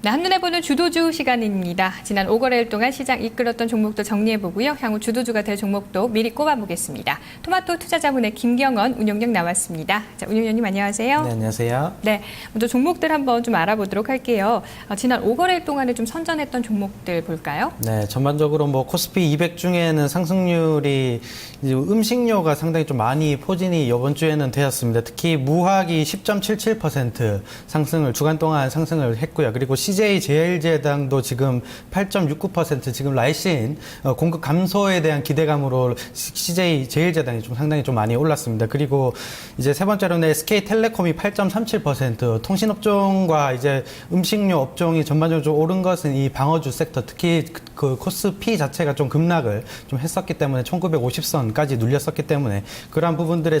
네, 한눈에 보는 주도주 시간입니다. 지난 5거래일 동안 시장 이끌었던 종목도 정리해보고요. 향후 주도주가 될 종목도 미리 꼽아보겠습니다. 토마토 투자자문의 김경원 운용력 나왔습니다. 자, 운용력님 안녕하세요. 네, 안녕하세요. 네, 먼저 종목들 한번 좀 알아보도록 할게요. 지난 5거래일 동안에 좀 선전했던 종목들 볼까요? 네, 전반적으로 뭐 코스피 200 중에는 상승률이 이제 음식료가 상당히 좀 많이 포진이 이번 주에는 되었습니다. 특히 무화기 10.77% 상승을 주간 동안 상승을 했고요. 그리고 CJ 제일제당도 지금 8.69% 지금 라이신 공급 감소에 대한 기대감으로 CJ 제일제당이 좀 상당히 좀 많이 올랐습니다. 그리고 이제 세 번째로는 SK텔레콤이 8.37% 통신업종과 이제 음식료 업종이 전반적으로 좀 오른 것은 이 방어주 섹터 특히 그 코스피 자체가 좀 급락을 좀 했었기 때문에 1950선까지 눌렸었기 때문에 그러한 부분들의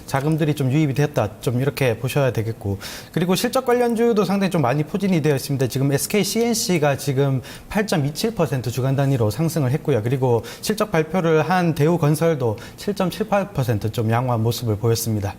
자금들이 좀 유입이 되었다 좀 이렇게 보셔야 되겠고 그리고 실적 관련주도 상당히 좀 많이 포진이 되어 있습니다. 지금 SK CNC가 지금 8.27% 주간 단위로 상승을 했고요. 그리고 실적 발표를 한 대우건설도 7.78% 좀 양호한 모습을 보였습니다.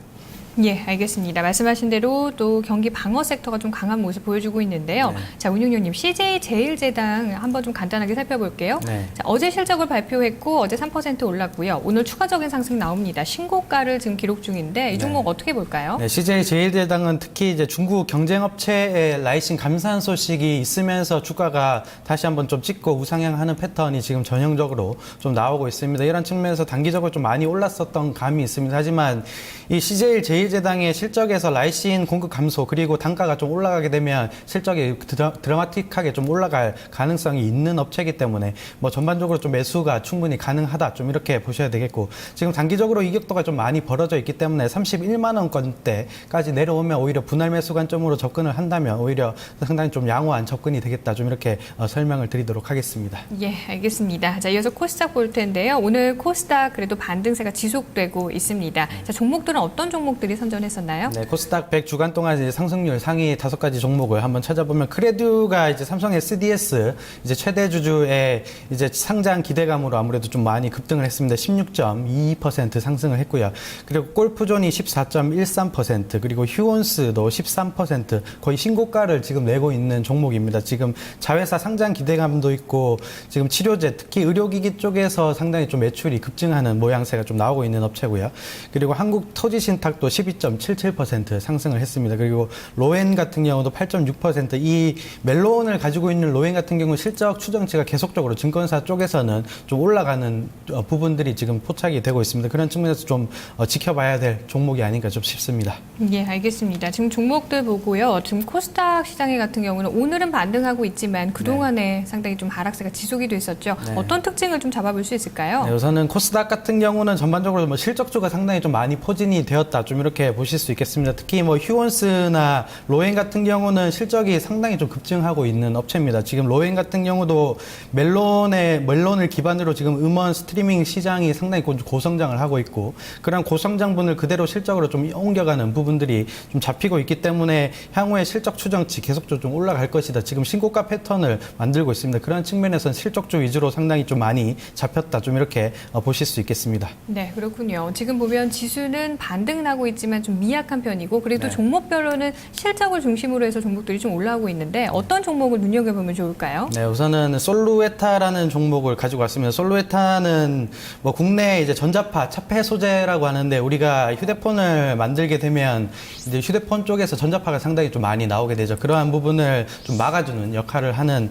예, 알겠습니다. 말씀하신 대로 또 경기 방어 섹터가 좀 강한 모습 보여주고 있는데요. 네. 자, 운용료님, CJ 제일제당 한번 좀 간단하게 살펴볼게요. 네. 자, 어제 실적을 발표했고 어제 3% 올랐고요. 오늘 추가적인 상승 나옵니다. 신고가를 지금 기록 중인데 이 종목 어떻게 볼까요? 네, CJ 제일제당은 특히 이제 중국 경쟁업체의 라이신 감산 소식이 있으면서 주가가 다시 한번 좀 찍고 우상향하는 패턴이 지금 전형적으로 좀 나오고 있습니다. 이런 측면에서 단기적으로 좀 많이 올랐었던 감이 있습니다. 하지만 이 CJ 제일제당의 실적에서 라이신 공급 감소 그리고 단가가 좀 올라가게 되면 실적이 드라마틱하게 좀 올라갈 가능성이 있는 업체이기 때문에 뭐 전반적으로 좀 매수가 충분히 가능하다 좀 이렇게 보셔야 되겠고 지금 단기적으로 이격도가 좀 많이 벌어져 있기 때문에 31만 원권대까지 내려오면 오히려 분할 매수 관점으로 접근을 한다면 오히려 상당히 좀 양호한 접근이 되겠다 좀 이렇게 설명을 드리도록 하겠습니다. 예, 알겠습니다. 자, 이어서 코스닥 볼 텐데요. 오늘 코스닥 그래도 반등세가 지속되고 있습니다. 자, 종목들은 어떤 종목들이 선전했었나요? 네, 코스닥 100 주간 동안 이제 상승률 상위 5가지 종목을 한번 찾아보면 크레듀가 이제 삼성 SDS 이제 최대 주주의 이제 상장 기대감으로 아무래도 좀 많이 급등을 했습니다. 16.22% 상승을 했고요. 그리고 골프존이 14.13% 그리고 휴온스도 13% 거의 신고가를 지금 내고 있는 종목입니다. 지금 자회사 상장 기대감도 있고 지금 치료제 특히 의료기기 쪽에서 상당히 좀 매출이 급증하는 모양새가 좀 나오고 있는 업체고요. 그리고 한국토지신탁도 12.77% 상승을 했습니다. 그리고 로엔 같은 경우도 8.6% 이 멜론을 가지고 있는 로엔 같은 경우 실적 추정치가 계속적으로 증권사 쪽에서는 좀 올라가는 부분들이 지금 포착이 되고 있습니다. 그런 측면에서 좀 지켜봐야 될 종목이 아닌가 좀 싶습니다. 예, 알겠습니다. 지금 종목들 보고요. 지금 코스닥 시장에 같은 경우는 오늘은 반등하고 있지만 그동안에 상당히 좀 하락세가 지속이 됐었죠. 네. 어떤 특징을 좀 잡아볼 수 있을까요? 네, 우선은 코스닥 같은 경우는 전반적으로 뭐 실적주가 상당히 좀 많이 포진이 되었다. 좀 이렇게 보실 수 있겠습니다. 특히 뭐 휴온스나 로엔 같은 경우는 실적이 상당히 좀 급증하고 있는 업체입니다. 지금 로엔 같은 경우도 멜론을 기반으로 지금 음원 스트리밍 시장이 상당히 고성장을 하고 있고 그런 고성장분을 그대로 실적으로 좀 옮겨가는 부분들이 좀 잡히고 있기 때문에 향후에 실적 추정치 계속적으로 좀 올라갈 것이다. 지금 신고가 패턴을 만들고 있습니다. 그런 측면에서는 실적주 위주로 상당히 좀 많이 잡혔다. 좀 이렇게 보실 수 있겠습니다. 네, 그렇군요. 지금 보면 지수는 반등은 하고 있지만 좀 미약한 편이고 그래도 네. 종목별로는 실적을 중심으로 해서 종목들이 좀 올라오고 있는데 어떤 종목을 눈여겨보면 좋을까요? 네, 우선은 솔루에타라는 종목을 가지고 왔습니다. 솔루에타는 뭐 국내 이제 전자파, 차폐 소재라고 하는데 우리가 휴대폰을 만들게 되면 이제 휴대폰 쪽에서 전자파가 상당히 좀 많이 나오게 되죠. 그러한 부분을 좀 막아주는 역할을 하는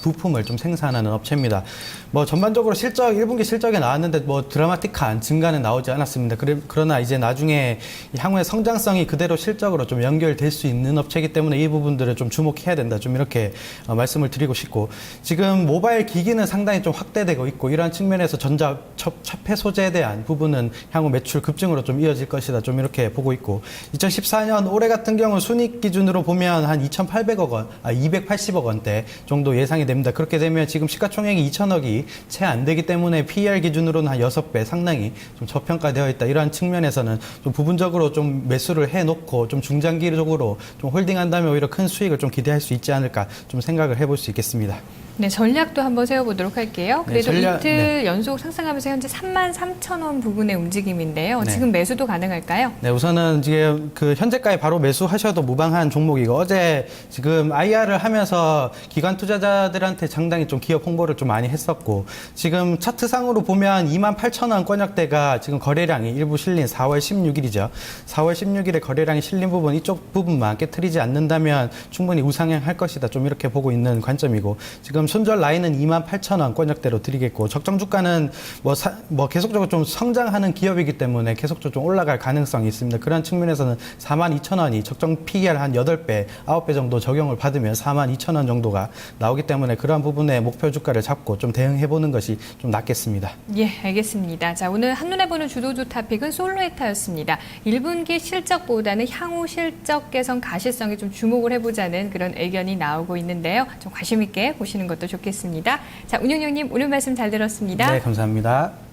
부품을 좀 생산하는 업체입니다. 뭐 전반적으로 1분기 실적에 나왔는데 뭐 드라마틱한 증가는 나오지 않았습니다. 그러나 이제 나중에 향후의 성장성이 그대로 실적으로 좀 연결될 수 있는 업체이기 때문에 이 부분들을 좀 주목해야 된다. 좀 이렇게 말씀을 드리고 싶고 지금 모바일 기기는 상당히 좀 확대되고 있고 이러한 측면에서 차폐 소재에 대한 부분은 향후 매출 급증으로 좀 이어질 것이다. 좀 이렇게 보고 있고 2014년 올해 같은 경우 순이익 기준으로 보면 한 2,800억 원, 280억 원대 정도 예상이 됩니다. 그렇게 되면 지금 시가총액이 2천억이 채 안 되기 때문에 PER 기준으로는 한 6배 상당히 좀 저평가되어 있다. 이러한 측면에서는 좀 부분적으로 좀 매수를 해놓고 좀 중장기적으로 좀 홀딩한다면 오히려 큰 수익을 좀 기대할 수 있지 않을까 좀 생각을 해볼 수 있겠습니다. 네, 전략도 한번 세워보도록 할게요. 네, 그래도 전략, 이틀 연속 상승하면서 현재 33,000원 부근의 움직임인데요. 네. 지금 매수도 가능할까요? 네, 우선은 지금 그 현재가에 바로 매수하셔도 무방한 종목이고 어제 지금 IR을 하면서 기관 투자자들한테 상당히 좀 기업 홍보를 좀 많이 했었고 지금 차트상으로 보면 28,000원 권역대가 지금 거래량이 일부 실린 4월 16일이죠. 4월 16일에 거래량이 실린 부분 이쪽 부분만 깨트리지 않는다면 충분히 우상향할 것이다. 좀 이렇게 보고 있는 관점이고 지금 손절 라인은 28,000원 권역대로 드리겠고 적정 주가는 뭐 계속적으로 좀 성장하는 기업이기 때문에 계속적으로 좀 올라갈 가능성이 있습니다. 그런 측면에서는 42,000원이 적정 PER 한 8배, 9배 정도 적용을 받으면 42,000원 정도가 나오기 때문에 그러한 부분에 목표 주가를 잡고 좀 대응해보는 것이 좀 낫겠습니다. 예, 알겠습니다. 자, 오늘 한눈에 보는 주도주 토픽은 솔로에타였습니다. 1분기 실적보다는 향후 실적 개선 가시성에 좀 주목을 해보자는 그런 의견이 나오고 있는데요. 좀 관심 있게 보시는 것도 좋겠습니다. 자, 운영형님 오늘 말씀 잘 들었습니다. 네, 감사합니다.